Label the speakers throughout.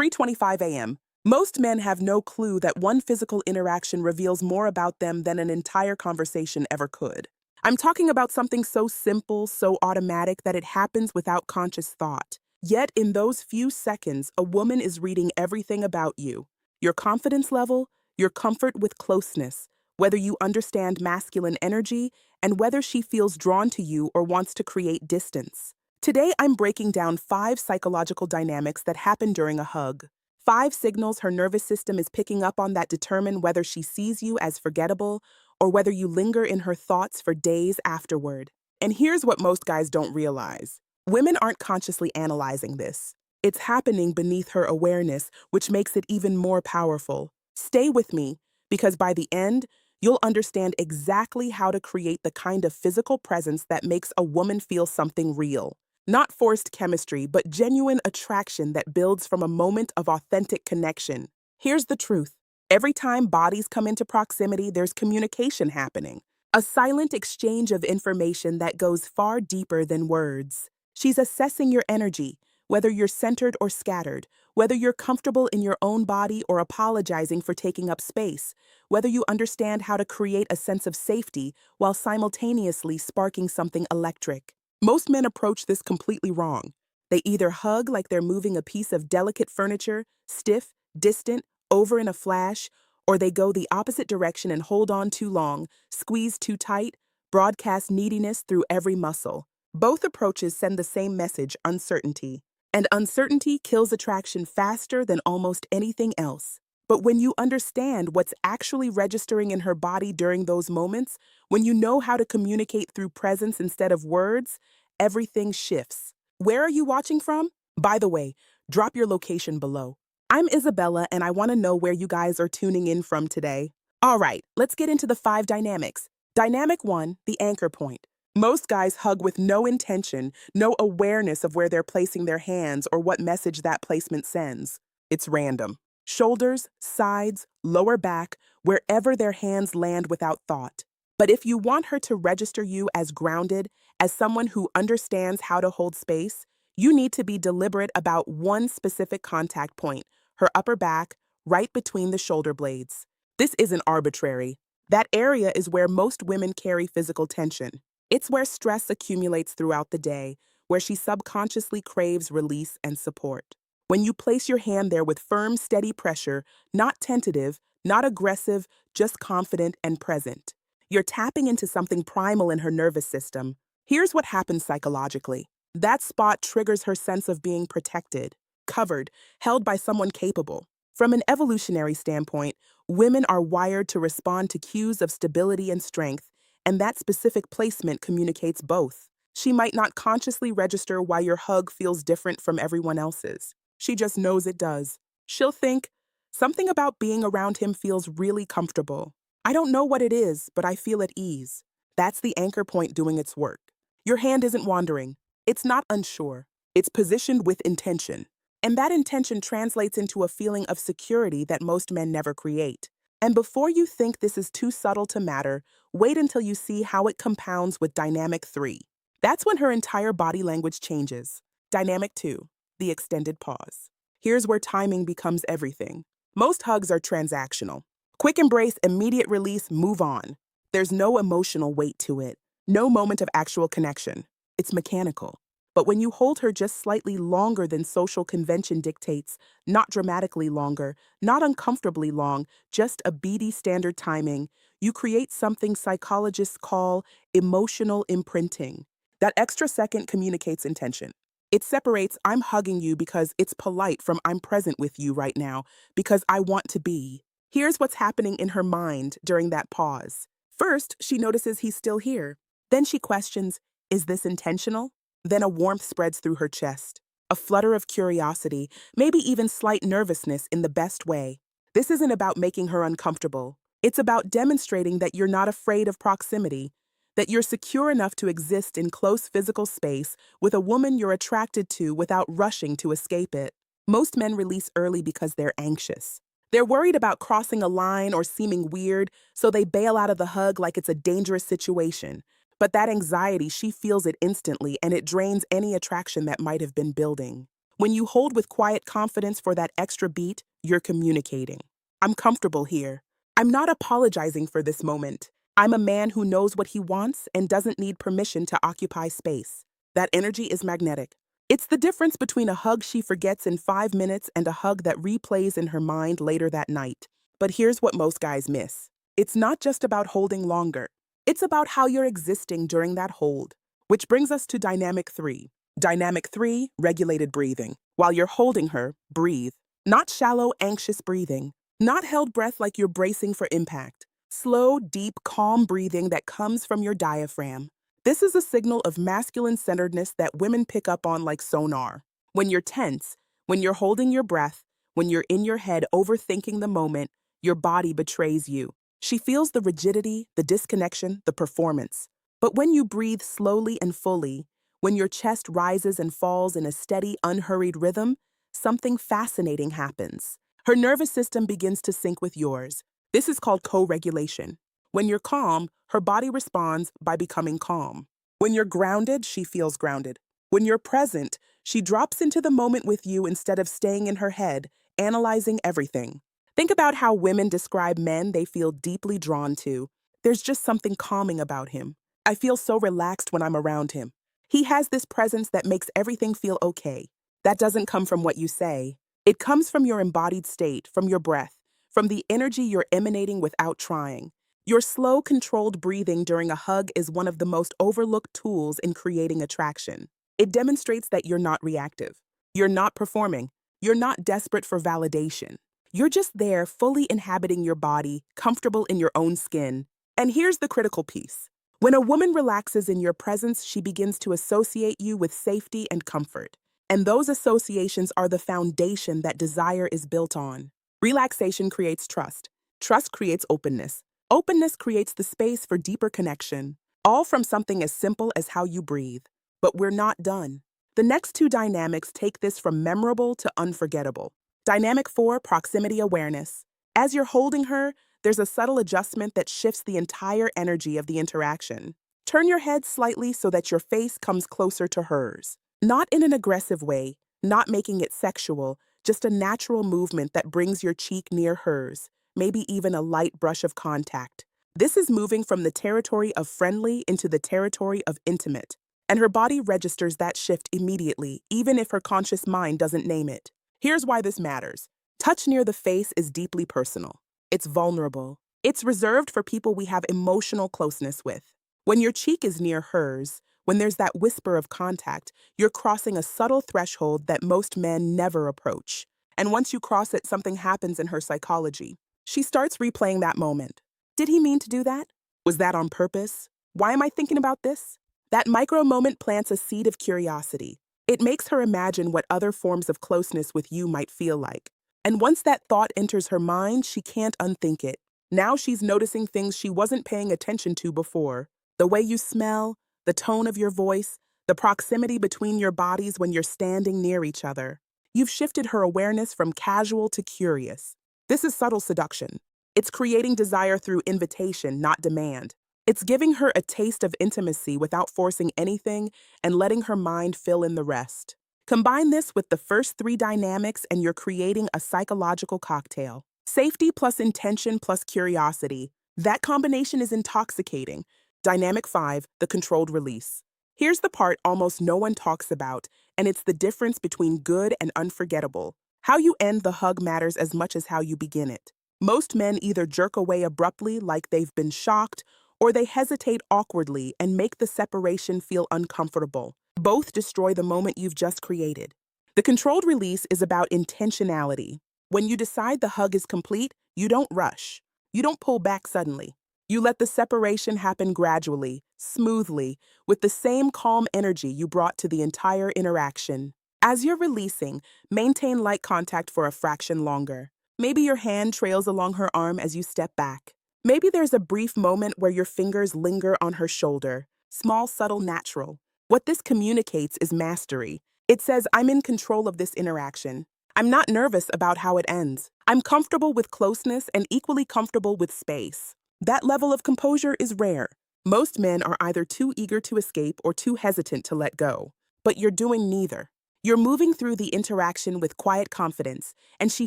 Speaker 1: 3:25 a.m. Most men have no clue that one physical interaction reveals more about them than an entire conversation ever could. I'm talking about something so simple, so automatic that it happens without conscious thought. Yet in those few seconds, a woman is reading everything about you. Your confidence level, your comfort with closeness, whether you understand masculine energy, and whether she feels drawn to you or wants to create distance. Today, I'm breaking down 5 psychological dynamics that happen during a hug. 5 signals her nervous system is picking up on that determine whether she sees you as forgettable or whether you linger in her thoughts for days afterward. And here's what most guys don't realize. Women aren't consciously analyzing this. It's happening beneath her awareness, which makes it even more powerful. Stay with me, because by the end, you'll understand exactly how to create the kind of physical presence that makes a woman feel something real. Not forced chemistry, but genuine attraction that builds from a moment of authentic connection. Here's the truth. Every time bodies come into proximity, there's communication happening. A silent exchange of information that goes far deeper than words. She's assessing your energy, whether you're centered or scattered, whether you're comfortable in your own body or apologizing for taking up space, whether you understand how to create a sense of safety while simultaneously sparking something electric. Most men approach this completely wrong. They either hug like they're moving a piece of delicate furniture, stiff, distant, over in a flash, or they go the opposite direction and hold on too long, squeeze too tight, broadcast neediness through every muscle. Both approaches send the same message, uncertainty. And uncertainty kills attraction faster than almost anything else. But when you understand what's actually registering in her body during those moments, when you know how to communicate through presence instead of words, everything shifts. Where are you watching from? By the way, drop your location below. I'm Isabella, and I want to know where you guys are tuning in from today. All right, let's get into the 5 dynamics. Dynamic 1, the anchor point. Most guys hug with no intention, no awareness of where they're placing their hands or what message that placement sends. It's random. Shoulders, sides, lower back, wherever their hands land without thought. But if you want her to register you as grounded, as someone who understands how to hold space, you need to be deliberate about one specific contact point, her upper back, right between the shoulder blades. This isn't arbitrary. That area is where most women carry physical tension. It's where stress accumulates throughout the day, where she subconsciously craves release and support. When you place your hand there with firm, steady pressure, not tentative, not aggressive, just confident and present, you're tapping into something primal in her nervous system. Here's what happens psychologically. That spot triggers her sense of being protected, covered, held by someone capable. From an evolutionary standpoint, women are wired to respond to cues of stability and strength, and that specific placement communicates both. She might not consciously register why your hug feels different from everyone else's. She just knows it does. She'll think, something about being around him feels really comfortable. I don't know what it is, but I feel at ease. That's the anchor point doing its work. Your hand isn't wandering. It's not unsure. It's positioned with intention. And that intention translates into a feeling of security that most men never create. And before you think this is too subtle to matter, wait until you see how it compounds with dynamic 3. That's when her entire body language changes. Dynamic 2, the extended pause. Here's where timing becomes everything. Most hugs are transactional. Quick embrace, immediate release, move on. There's no emotional weight to it, no moment of actual connection. It's mechanical. But when you hold her just slightly longer than social convention dictates, not dramatically longer, not uncomfortably long, just a beady standard timing, you create something psychologists call emotional imprinting. That extra second communicates intention. It separates I'm hugging you because it's polite from I'm present with you right now because I want to be. Here's what's happening in her mind during that pause. First, she notices he's still here. Then she questions, is this intentional? Then a warmth spreads through her chest. A flutter of curiosity, maybe even slight nervousness in the best way. This isn't about making her uncomfortable. It's about demonstrating that you're not afraid of proximity, that you're secure enough to exist in close physical space with a woman you're attracted to without rushing to escape it. Most men release early because they're anxious. They're worried about crossing a line or seeming weird, so they bail out of the hug like it's a dangerous situation. But that anxiety, she feels it instantly, and it drains any attraction that might have been building. When you hold with quiet confidence for that extra beat, you're communicating. I'm comfortable here. I'm not apologizing for this moment. I'm a man who knows what he wants and doesn't need permission to occupy space. That energy is magnetic. It's the difference between a hug she forgets in 5 minutes and a hug that replays in her mind later that night. But here's what most guys miss. It's not just about holding longer. It's about how you're existing during that hold. Which brings us to dynamic 3. Dynamic 3, regulated breathing. While you're holding her, breathe. Not shallow, anxious breathing. Not held breath like you're bracing for impact. Slow, deep, calm breathing that comes from your diaphragm. This is a signal of masculine centeredness that women pick up on like sonar. When you're tense, when you're holding your breath, when you're in your head overthinking the moment, your body betrays you. She feels the rigidity, the disconnection, the performance. But when you breathe slowly and fully, when your chest rises and falls in a steady, unhurried rhythm, something fascinating happens. Her nervous system begins to sync with yours. This is called co-regulation. When you're calm, her body responds by becoming calm. When you're grounded, she feels grounded. When you're present, she drops into the moment with you instead of staying in her head, analyzing everything. Think about how women describe men they feel deeply drawn to. There's just something calming about him. I feel so relaxed when I'm around him. He has this presence that makes everything feel okay. That doesn't come from what you say. It comes from your embodied state, from your breath, from the energy you're emanating without trying. Your slow, controlled breathing during a hug is one of the most overlooked tools in creating attraction. It demonstrates that you're not reactive. You're not performing. You're not desperate for validation. You're just there, fully inhabiting your body, comfortable in your own skin. And here's the critical piece. When a woman relaxes in your presence, she begins to associate you with safety and comfort. And those associations are the foundation that desire is built on. Relaxation creates trust. Trust creates openness. Openness creates the space for deeper connection, all from something as simple as how you breathe. But we're not done. The next two dynamics take this from memorable to unforgettable. Dynamic 4, proximity awareness. As you're holding her, there's a subtle adjustment that shifts the entire energy of the interaction. Turn your head slightly so that your face comes closer to hers. Not in an aggressive way, not making it sexual, just a natural movement that brings your cheek near hers, maybe even a light brush of contact. This is moving from the territory of friendly into the territory of intimate. And her body registers that shift immediately, even if her conscious mind doesn't name it. Here's why this matters. Touch near the face is deeply personal. It's vulnerable. It's reserved for people we have emotional closeness with. When your cheek is near hers, when there's that whisper of contact, you're crossing a subtle threshold that most men never approach. And once you cross it, something happens in her psychology. She starts replaying that moment. Did he mean to do that? Was that on purpose? Why am I thinking about this? That micro moment plants a seed of curiosity. It makes her imagine what other forms of closeness with you might feel like. And once that thought enters her mind, she can't unthink it. Now she's noticing things she wasn't paying attention to before. The way you smell, the tone of your voice, the proximity between your bodies when you're standing near each other. You've shifted her awareness from casual to curious. This is subtle seduction. It's creating desire through invitation, not demand. It's giving her a taste of intimacy without forcing anything and letting her mind fill in the rest. Combine this with the first three dynamics and you're creating a psychological cocktail. Safety plus intention plus curiosity. That combination is intoxicating. Dynamic 5, the controlled release. Here's the part almost no one talks about, and it's the difference between good and unforgettable. How you end the hug matters as much as how you begin it. Most men either jerk away abruptly like they've been shocked, or they hesitate awkwardly and make the separation feel uncomfortable. Both destroy the moment you've just created. The controlled release is about intentionality. When you decide the hug is complete, you don't rush. You don't pull back suddenly. You let the separation happen gradually, smoothly, with the same calm energy you brought to the entire interaction. As you're releasing, maintain light contact for a fraction longer. Maybe your hand trails along her arm as you step back. Maybe there's a brief moment where your fingers linger on her shoulder. Small, subtle, natural. What this communicates is mastery. It says, I'm in control of this interaction. I'm not nervous about how it ends. I'm comfortable with closeness and equally comfortable with space. That level of composure is rare. Most men are either too eager to escape or too hesitant to let go. But you're doing neither. You're moving through the interaction with quiet confidence, and she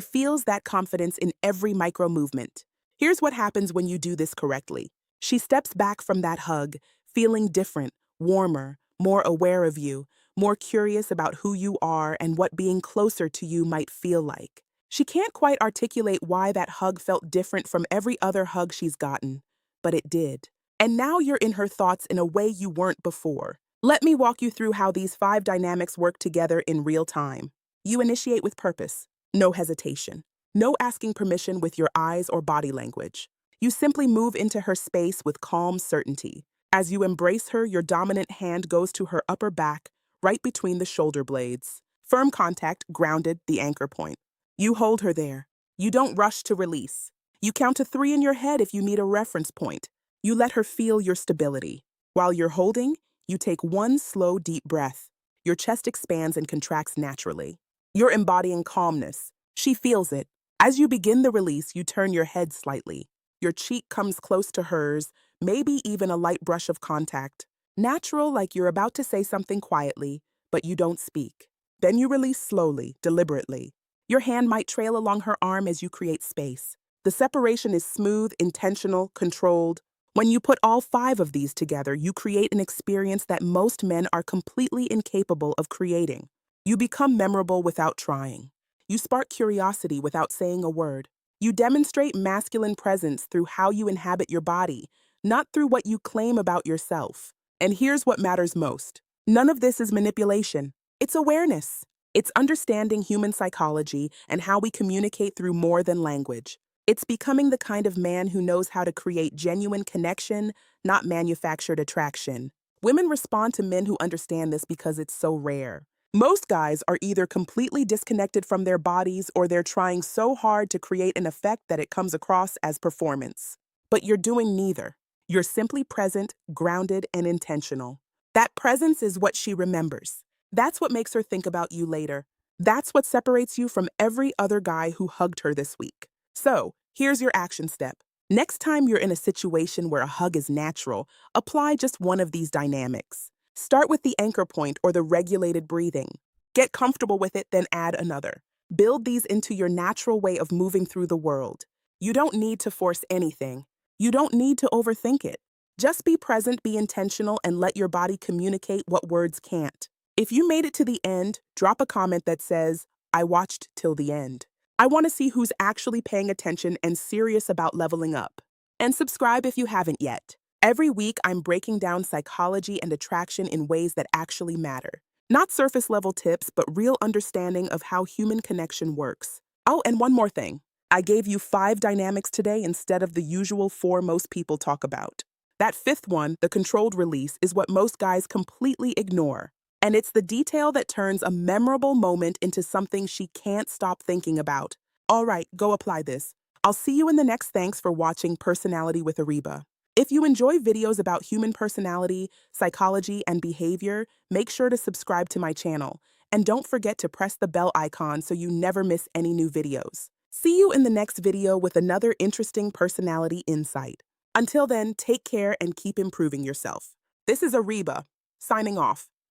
Speaker 1: feels that confidence in every micro movement. Here's what happens when you do this correctly. She steps back from that hug, feeling different, warmer, more aware of you, more curious about who you are and what being closer to you might feel like. She can't quite articulate why that hug felt different from every other hug she's gotten, but it did. And now you're in her thoughts in a way you weren't before. Let me walk you through how these 5 dynamics work together in real time. You initiate with purpose, no hesitation, no asking permission with your eyes or body language. You simply move into her space with calm certainty. As you embrace her, your dominant hand goes to her upper back, right between the shoulder blades. Firm contact, grounded, the anchor point. You hold her there. You don't rush to release. You count to 3 in your head if you need a reference point. You let her feel your stability. While you're holding, you take one slow, deep breath. Your chest expands and contracts naturally. You're embodying calmness. She feels it. As you begin the release, you turn your head slightly. Your cheek comes close to hers, maybe even a light brush of contact. Natural, like you're about to say something quietly, but you don't speak. Then you release slowly, deliberately. Your hand might trail along her arm as you create space. The separation is smooth, intentional, controlled. When you put all 5 of these together, you create an experience that most men are completely incapable of creating. You become memorable without trying. You spark curiosity without saying a word. You demonstrate masculine presence through how you inhabit your body, not through what you claim about yourself. And here's what matters most. None of this is manipulation. It's awareness. It's understanding human psychology and how we communicate through more than language. It's becoming the kind of man who knows how to create genuine connection, not manufactured attraction. Women respond to men who understand this because it's so rare. Most guys are either completely disconnected from their bodies or they're trying so hard to create an effect that it comes across as performance. But you're doing neither. You're simply present, grounded, and intentional. That presence is what she remembers. That's what makes her think about you later. That's what separates you from every other guy who hugged her this week. So, here's your action step. Next time you're in a situation where a hug is natural, apply just one of these dynamics. Start with the anchor point or the regulated breathing. Get comfortable with it, then add another. Build these into your natural way of moving through the world. You don't need to force anything. You don't need to overthink it. Just be present, be intentional, and let your body communicate what words can't. If you made it to the end, drop a comment that says, "I watched till the end." I want to see who's actually paying attention and serious about leveling up. And subscribe if you haven't yet. Every week, I'm breaking down psychology and attraction in ways that actually matter. Not surface level tips, but real understanding of how human connection works. Oh, and one more thing. I gave you 5 dynamics today instead of the usual 4 most people talk about. That 5th one, the controlled release, is what most guys completely ignore. And it's the detail that turns a memorable moment into something she can't stop thinking about. All right, go apply this. I'll see you in the next. Thanks for watching Personality with Ariba. If you enjoy videos about human personality, psychology, and behavior, make sure to subscribe to my channel. And don't forget to press the bell icon so you never miss any new videos. See you in the next video with another interesting personality insight. Until then, take care and keep improving yourself. This is Ariba, signing off.